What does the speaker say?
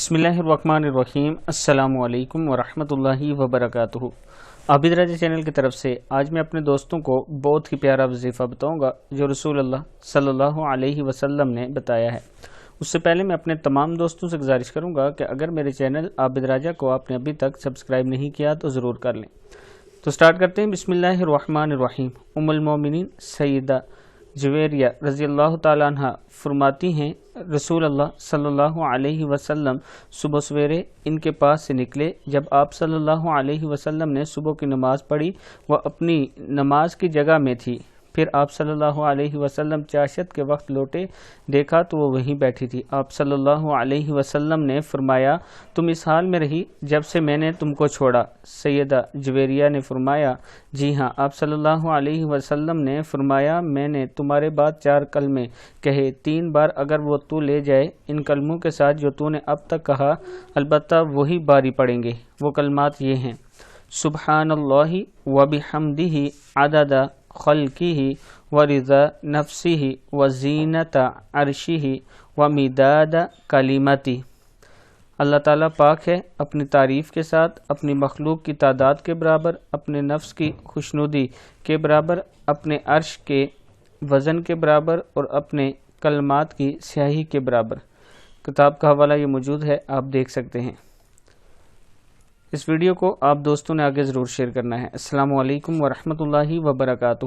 बिस्मिल्लाहिर्रहमानिर्रहीम। अस्सलामु अलैकुम वरहमतुल्लाहि वबरकातुहू। आबिद राजा चैनल की तरफ से आज मैं अपने दोस्तों को बहुत ही प्यारा वजीफ़ा बताऊंगा जो रसूल अल्लाह सल्लल्लाहु अलैहि वसल्लम ने बताया है। उससे पहले मैं अपने तमाम दोस्तों से गुजारिश करूंगा कि अगर मेरे चैनल आबिद राजा को आपने अभी तक सब्सक्राइब नहीं किया तो ज़रूर कर लें। तो स्टार्ट करते हैं। बिस्मिल्लाहिर्रहमानिर्रहीम। उम्मुल मोमिनीन सैयदा जुवैरिया रज़ी अल्लाह ताला अन्हा फरमाती हैं, रसूल अल्लाह सल्लल्लाहु अलैहि वसल्लम सुबह सवेरे इनके पास से निकले। जब आप सल्लल्लाहु अलैहि वसल्लम ने सुबह की नमाज़ पढ़ी, वह अपनी नमाज की जगह में थी। फिर आप सल्लल्लाहु अलैहि वसल्लम चाशत के वक्त लौटे, देखा तो वो वहीं बैठी थी। आप सल्लल्लाहु अलैहि वसल्लम ने फरमाया, तुम इस हाल में रही जब से मैंने तुमको छोड़ा। सैयदा जुवैरिया ने फरमाया, जी हाँ। आप सल्लल्लाहु अलैहि वसल्लम ने फरमाया, मैंने तुम्हारे बाद 4 कलमे कहे, 3 बार अगर वो तू ले जाए इन कलमों के साथ जो तूने अब तक कहा, अलबत्ता वही बारी पड़ेंगे। वो कलमात ये हैं, सुब्हानल्लाहि व बिहम्दिही अददा खल्किही व रिज़ा नफ्सिही व ज़ीनता अर्शिही व मिदाद कलिमती। अल्लाह ताला पाक है अपनी तारीफ़ के साथ, अपनी मखलूक की तादाद के बराबर, अपने नफ्स की खुशनुदी के बराबर, अपने अर्श के वज़न के बराबर और अपने कलमात की स्याही के बराबर। किताब का हवाला ये मौजूद है, आप देख सकते हैं। इस वीडियो को आप दोस्तों ने आगे ज़रूर शेयर करना है। अस्सलामु अलैकुम वरहमतुल्लाहि वबरकातुहू।